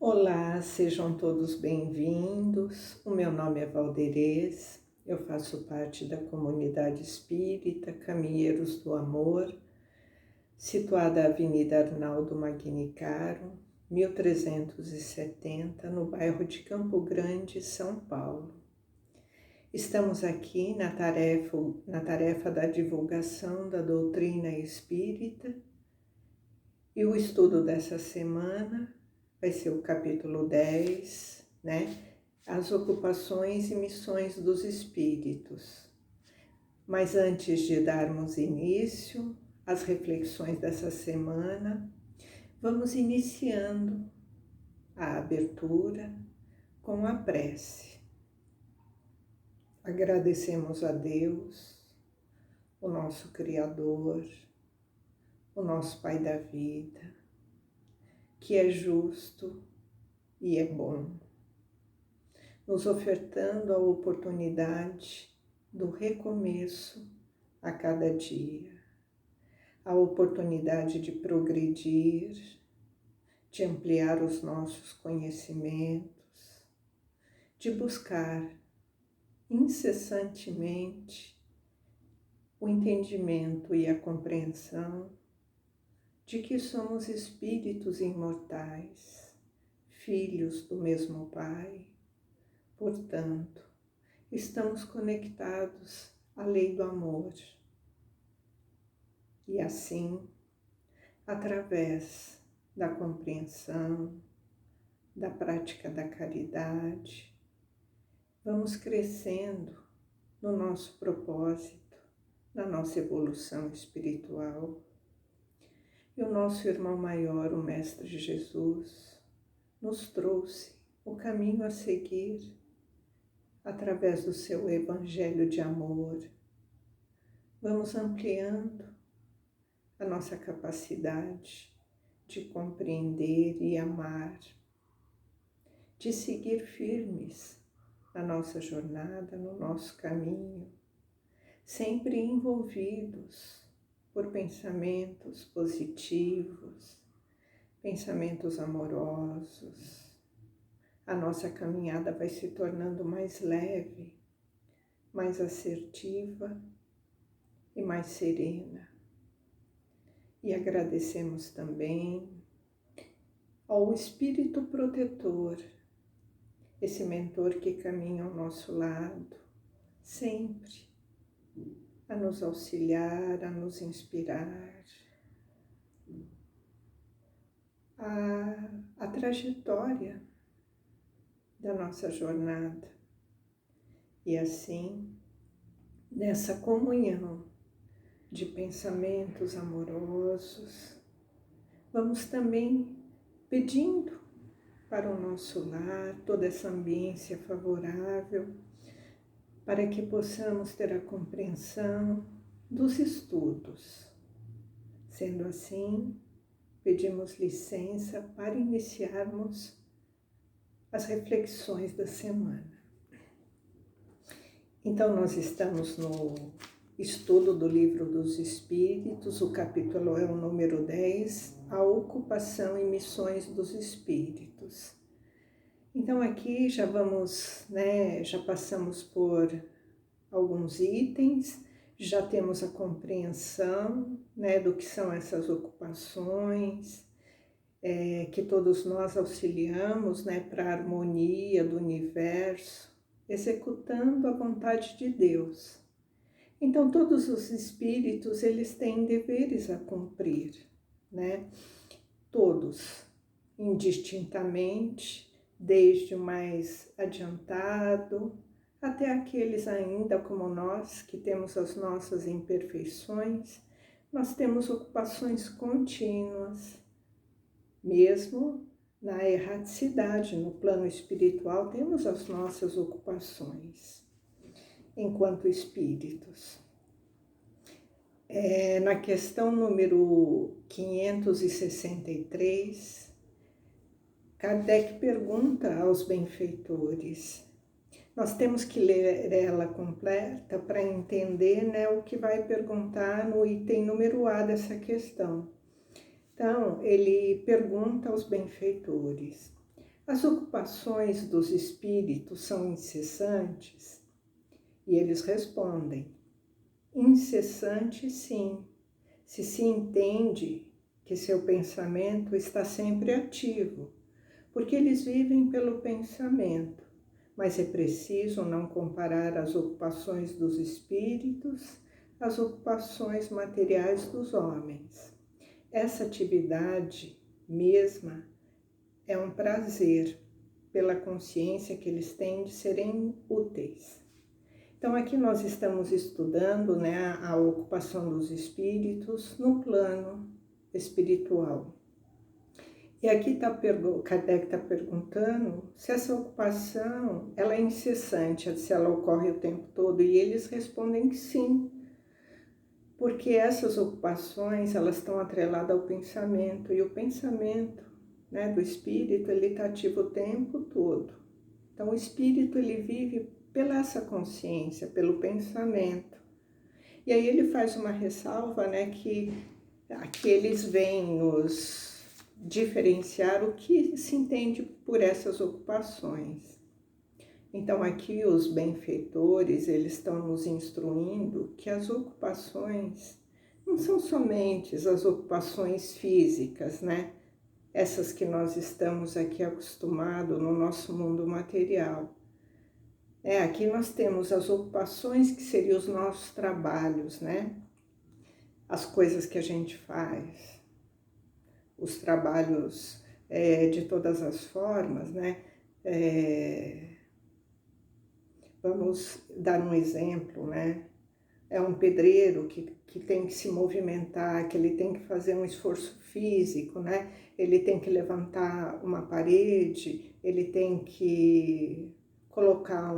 Olá, sejam todos bem-vindos. O meu nome é Valderez, eu faço parte da comunidade espírita Caminheiros do Amor, situada na Avenida Arnaldo Magnicaro, 1370, no bairro de Campo Grande, São Paulo. Estamos aqui na tarefa da divulgação da doutrina espírita e o estudo dessa semana vai ser o capítulo 10, As ocupações e missões dos espíritos. Mas antes de darmos início às reflexões dessa semana, vamos iniciando a abertura com a prece. Agradecemos a Deus, o nosso Criador, o nosso Pai da vida, que é justo e é bom, nos ofertando a oportunidade do recomeço a cada dia, a oportunidade de progredir, de ampliar os nossos conhecimentos, de buscar incessantemente o entendimento e a compreensão de que somos espíritos imortais, filhos do mesmo Pai. Portanto, estamos conectados à lei do amor. E assim, através da compreensão, da prática da caridade, vamos crescendo no nosso propósito, na nossa evolução espiritual. E o nosso irmão maior, o Mestre Jesus, nos trouxe o caminho a seguir através do seu Evangelho de amor. Vamos ampliando a nossa capacidade de compreender e amar, de seguir firmes na nossa jornada, no nosso caminho, sempre envolvidos por pensamentos positivos, pensamentos amorosos. A nossa caminhada vai se tornando mais leve, mais assertiva e mais serena. E agradecemos também ao Espírito Protetor, esse mentor que caminha ao nosso lado, sempre a nos auxiliar, a nos inspirar, a trajetória da nossa jornada. E assim, nessa comunhão de pensamentos amorosos, vamos também pedindo para o nosso lar toda essa ambiência favorável, para que possamos ter a compreensão dos estudos. Sendo assim, pedimos licença para iniciarmos as reflexões da semana. Então, nós estamos no estudo do Livro dos Espíritos, o capítulo é o número 10, a ocupação e missões dos espíritos. Então aqui já vamos, já passamos por alguns itens, já temos a compreensão, do que são essas ocupações, que todos nós auxiliamos, para a harmonia do universo, executando a vontade de Deus. Então todos os espíritos, eles têm deveres a cumprir, Todos, indistintamente, desde o mais adiantado até aqueles ainda como nós, que temos as nossas imperfeições, nós temos ocupações contínuas, mesmo na erraticidade, no plano espiritual, temos as nossas ocupações, enquanto espíritos. Na questão número 563, Kardec pergunta aos benfeitores. Nós temos que ler ela completa para entender, o que vai perguntar no item número A dessa questão. Então, ele pergunta aos benfeitores: As ocupações dos espíritos são incessantes? E eles respondem: incessante, sim, se entende que seu pensamento está sempre ativo, porque eles vivem pelo pensamento, mas é preciso não comparar as ocupações dos espíritos às ocupações materiais dos homens. Essa atividade mesma é um prazer pela consciência que eles têm de serem úteis. Então aqui nós estamos estudando, né, a ocupação dos espíritos no plano espiritual. E aqui Kardec está perguntando se essa ocupação ela é incessante, se ela ocorre o tempo todo, e eles respondem que sim, porque essas ocupações elas estão atreladas ao pensamento, e o pensamento, né, do espírito ele está ativo o tempo todo. Então o espírito ele vive pela essa consciência, pelo pensamento. E aí ele faz uma ressalva, né, que aqui eles vêm nos diferenciar o que se entende por essas ocupações. Então aqui os benfeitores, eles estão nos instruindo que as ocupações não são somente as ocupações físicas, né? Essas que nós estamos aqui acostumados no nosso mundo material. Aqui nós temos as ocupações que seriam os nossos trabalhos, né? As coisas que a gente faz, os trabalhos de todas as formas, né? Vamos dar um exemplo, né? É um pedreiro que tem que se movimentar, que ele tem que fazer um esforço físico, né? Ele tem que levantar uma parede, ele tem que colocar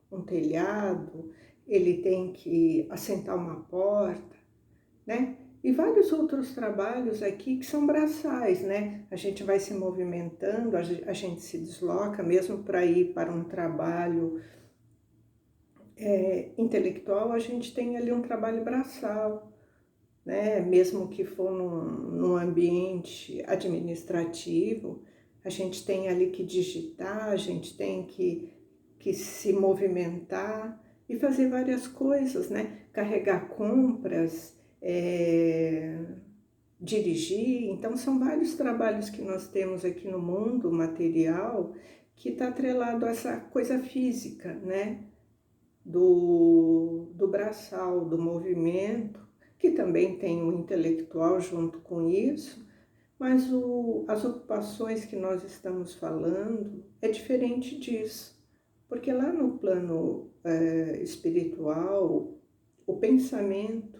um telhado, ele tem que assentar uma porta, né? E vários outros trabalhos aqui que são braçais, né? A gente vai se movimentando, a gente se desloca mesmo para ir para um trabalho intelectual, a gente tem ali um trabalho braçal, né? Mesmo que for num ambiente administrativo, a gente tem ali que digitar, a gente tem que se movimentar e fazer várias coisas, né? Carregar compras, dirigir. Então são vários trabalhos que nós temos aqui no mundo material que está atrelado a essa coisa física, né? Do braçal, do movimento, que também tem o intelectual junto com isso, mas as ocupações que nós estamos falando é diferente disso, porque lá no plano espiritual, o pensamento,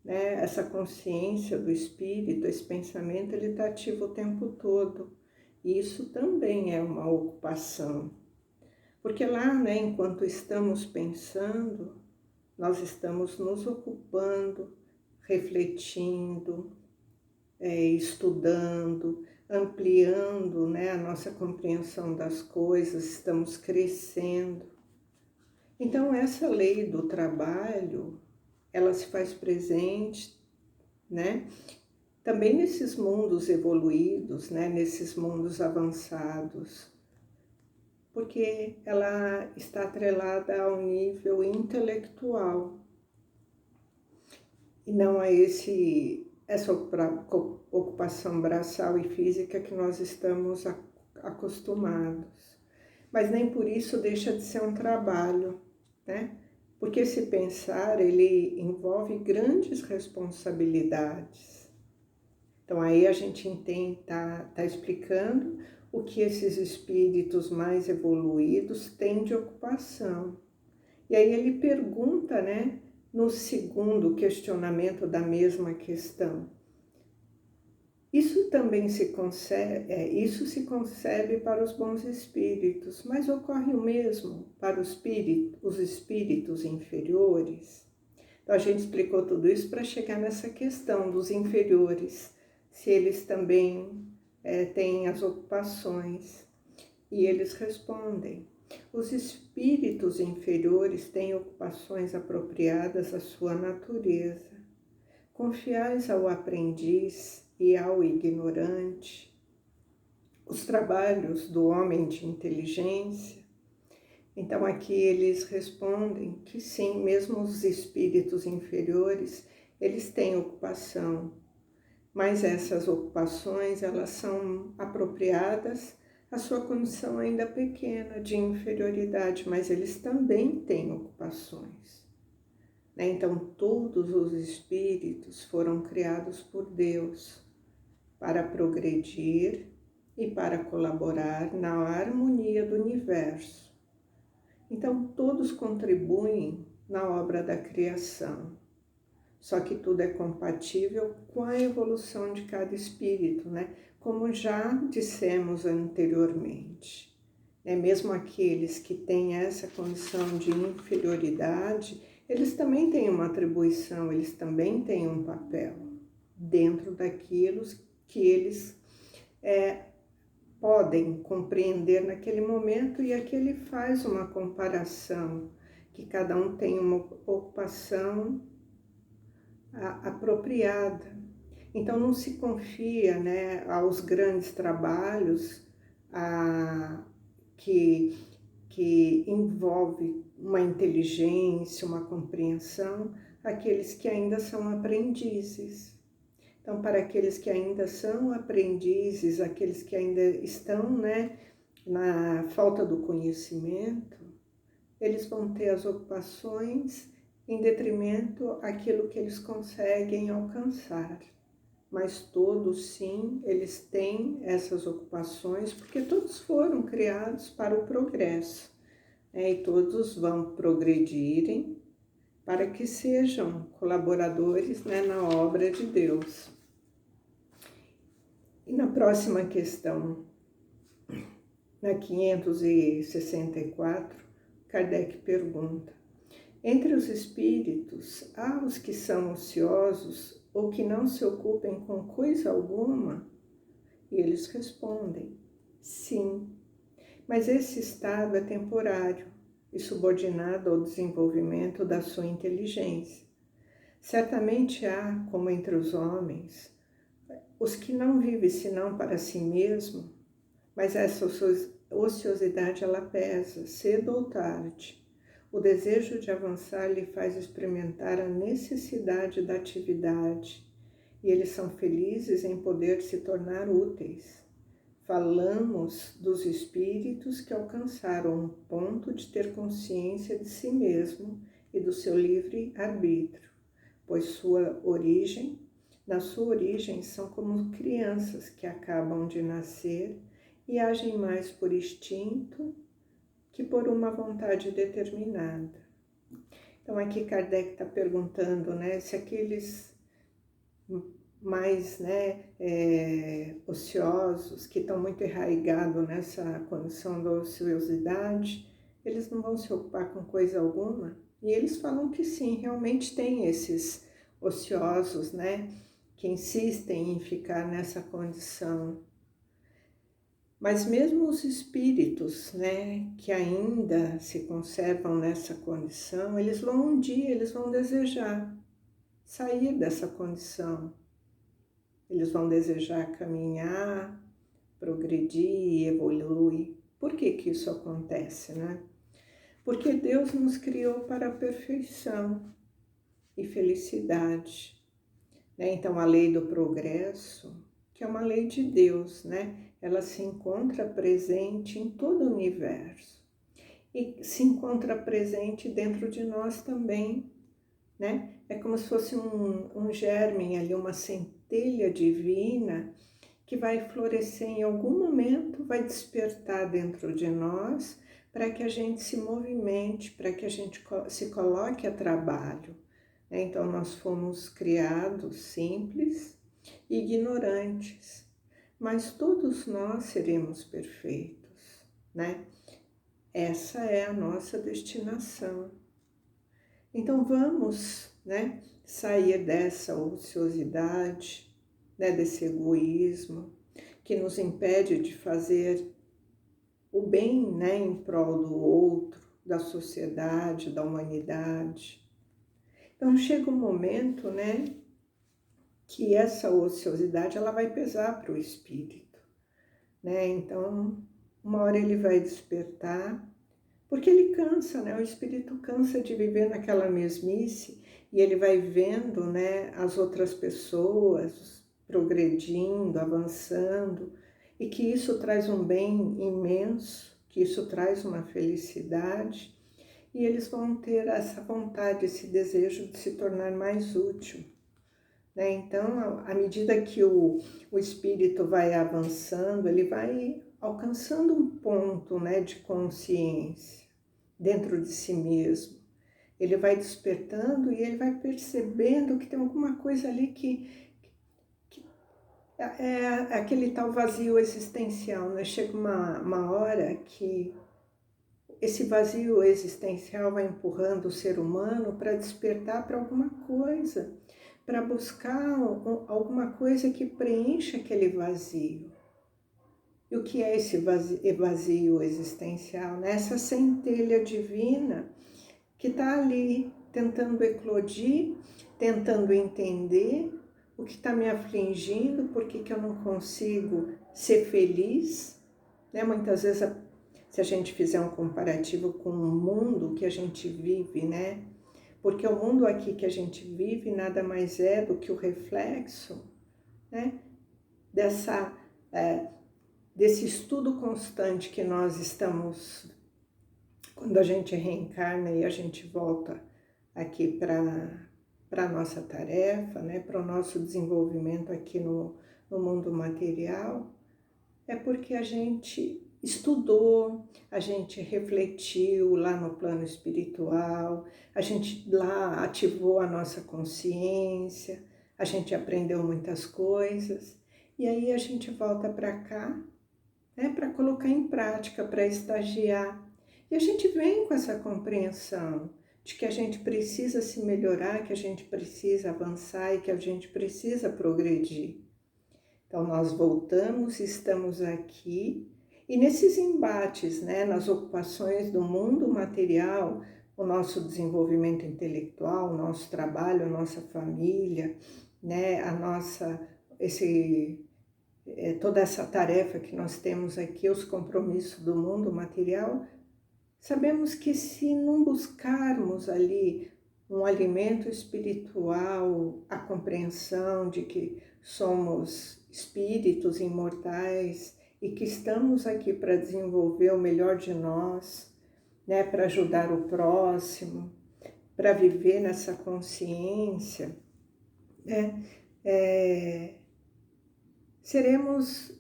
né, essa consciência do espírito, esse pensamento, ele está ativo o tempo todo, e isso também é uma ocupação. Porque lá, né, enquanto estamos pensando, nós estamos nos ocupando, refletindo, estudando, ampliando, né, a nossa compreensão das coisas, estamos crescendo. Então, essa lei do trabalho, ela se faz presente, né, também nesses mundos evoluídos, né, nesses mundos avançados, porque ela está atrelada ao nível intelectual e não a essa ocupação braçal e física que nós estamos acostumados. Mas nem por isso deixa de ser um trabalho, né? Porque esse pensar, ele envolve grandes responsabilidades. Então aí a gente tá explicando o que esses espíritos mais evoluídos têm de ocupação. E aí ele pergunta, né, no segundo questionamento da mesma questão, isso também se concebe para os bons espíritos, mas ocorre o mesmo para os espíritos inferiores? Então a gente explicou tudo isso para chegar nessa questão dos inferiores, se eles também têm as ocupações. E eles respondem: os espíritos inferiores têm ocupações apropriadas à sua natureza. Confiais ao aprendiz e ao ignorante os trabalhos do homem de inteligência. Então aqui eles respondem que sim, mesmo os espíritos inferiores, eles têm ocupação, mas essas ocupações, elas são apropriadas à sua condição ainda pequena de inferioridade, mas eles também têm ocupações. Então todos os espíritos foram criados por Deus para progredir e para colaborar na harmonia do universo. Então, todos contribuem na obra da criação, só que tudo é compatível com a evolução de cada espírito, né? Como já dissemos anteriormente. Mesmo aqueles que têm essa condição de inferioridade, eles também têm uma atribuição, eles também têm um papel dentro daquilo que eles podem compreender naquele momento, e aqui ele faz uma comparação, que cada um tem uma ocupação apropriada. Então não se confia, né, aos grandes trabalhos que envolve uma inteligência, uma compreensão, aqueles que ainda são aprendizes. Então, para aqueles que ainda são aprendizes, aqueles que ainda estão, né, na falta do conhecimento, eles vão ter as ocupações em detrimento àquilo que eles conseguem alcançar. Mas todos, sim, eles têm essas ocupações, porque todos foram criados para o progresso, né? E todos vão progredirem para que sejam colaboradores, né, na obra de Deus. E na próxima questão, na 564, Kardec pergunta: entre os espíritos, há os que são ociosos ou que não se ocupem com coisa alguma? E eles respondem: sim, mas esse estado é temporário e subordinado ao desenvolvimento da sua inteligência. Certamente há, como entre os homens, os que não vivem senão para si mesmo, mas essa ociosidade ela pesa, cedo ou tarde. O desejo de avançar lhe faz experimentar a necessidade da atividade, e eles são felizes em poder se tornar úteis. Falamos dos espíritos que alcançaram o ponto de ter consciência de si mesmo e do seu livre arbítrio, pois na sua origem são como crianças que acabam de nascer e agem mais por instinto que por uma vontade determinada. Então aqui Kardec está perguntando, né, se aqueles mais, né, ociosos, que estão muito enraigados nessa condição da ociosidade, eles não vão se ocupar com coisa alguma? E eles falam que sim, realmente tem esses ociosos, né, que insistem em ficar nessa condição. Mas mesmo os espíritos, né, que ainda se conservam nessa condição, eles vão desejar sair dessa condição. Eles vão desejar caminhar, progredir, evoluir. Por que que isso acontece, né? Porque Deus nos criou para a perfeição e felicidade, né? Então a lei do progresso, que é uma lei de Deus, né? Ela se encontra presente em todo o universo e se encontra presente dentro de nós também, né? É como se fosse um germe ali, uma centelha divina que vai florescer em algum momento, vai despertar dentro de nós para que a gente se movimente, para que a gente se coloque a trabalho. Então nós fomos criados simples e ignorantes, mas todos nós seremos perfeitos, né? Essa é a nossa destinação. Então vamos, né, sair dessa ociosidade, né, desse egoísmo que nos impede de fazer o bem, né, em prol do outro, da sociedade, da humanidade. Então chega um momento, que essa ociosidade ela vai pesar para o espírito, né? Então, uma hora ele vai despertar, porque ele cansa, né? O espírito cansa de viver naquela mesmice e ele vai vendo, né, as outras pessoas progredindo, avançando, e que isso traz um bem imenso, que isso traz uma felicidade, e eles vão ter essa vontade, esse desejo de se tornar mais útil, né? Então, à medida que o espírito vai avançando, ele vai alcançando um ponto, né, de consciência dentro de si mesmo. Ele vai despertando e ele vai percebendo que tem alguma coisa ali que é aquele tal vazio existencial, né? Chega uma hora que esse vazio existencial vai empurrando o ser humano para despertar para alguma coisa, para buscar alguma coisa que preencha aquele vazio. E o que é esse vazio existencial? Né? Essa centelha divina que está ali tentando eclodir, tentando entender o que está me afligindo, por que eu não consigo ser feliz. Né? Muitas vezes, se a gente fizer um comparativo com o mundo que a gente vive, né? Porque o mundo aqui que a gente vive nada mais é do que o reflexo, né? Desse estudo constante que nós estamos, quando a gente reencarna e a gente volta aqui para a nossa tarefa, né? Para o nosso desenvolvimento aqui no mundo material, é porque a gente estudou, a gente refletiu lá no plano espiritual, a gente lá ativou a nossa consciência, a gente aprendeu muitas coisas, e aí a gente volta para cá, né, para colocar em prática, para estagiar. E a gente vem com essa compreensão de que a gente precisa se melhorar, que a gente precisa avançar e que a gente precisa progredir. Então, nós voltamos, estamos aqui, e nesses embates, né, nas ocupações do mundo material, o nosso desenvolvimento intelectual, o nosso trabalho, a nossa família, né, toda essa tarefa que nós temos aqui, os compromissos do mundo material, sabemos que se não buscarmos ali um alimento espiritual, a compreensão de que somos espíritos imortais e que estamos aqui para desenvolver o melhor de nós, né, para ajudar o próximo, para viver nessa consciência, né, seremos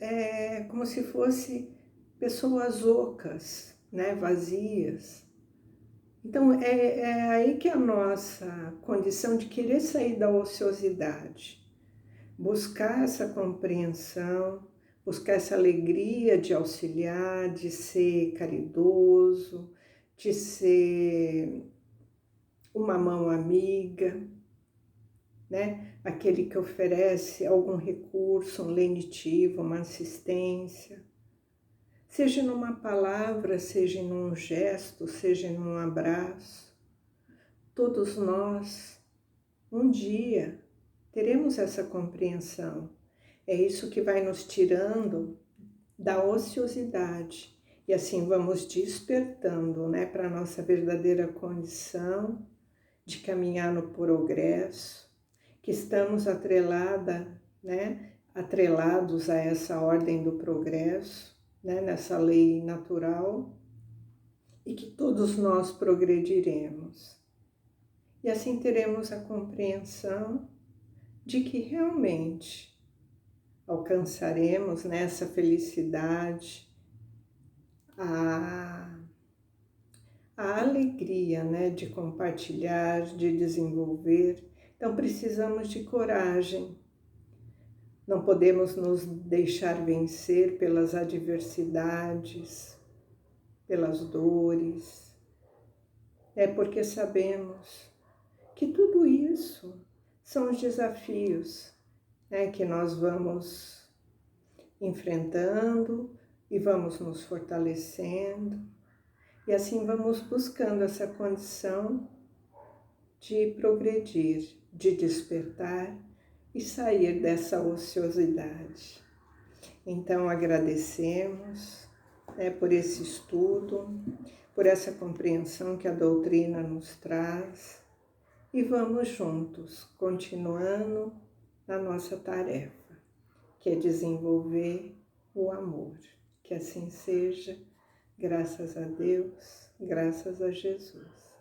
como se fossem pessoas ocas, né, vazias. Então, é aí que a nossa condição de querer sair da ociosidade, buscar essa compreensão, buscar essa alegria de auxiliar, de ser caridoso, de ser uma mão amiga, né? Aquele que oferece algum recurso, um lenitivo, uma assistência, seja numa palavra, seja num gesto, seja num abraço. Todos nós, um dia, teremos essa compreensão. É isso que vai nos tirando da ociosidade e assim vamos despertando, né, para a nossa verdadeira condição de caminhar no progresso, que estamos atrelados a essa ordem do progresso, né, nessa lei natural, e que todos nós progrediremos. E assim teremos a compreensão de que realmente alcançaremos nessa felicidade, a alegria, né, de compartilhar, de desenvolver. Então precisamos de coragem. Não podemos nos deixar vencer pelas adversidades, pelas dores. É porque sabemos que tudo isso são os desafios, né, que nós vamos enfrentando e vamos nos fortalecendo. E assim vamos buscando essa condição de progredir, de despertar e sair dessa ociosidade. Então agradecemos por esse estudo, por essa compreensão que a doutrina nos traz e vamos juntos, continuando na nossa tarefa, que é desenvolver o amor. Que assim seja, graças a Deus, graças a Jesus.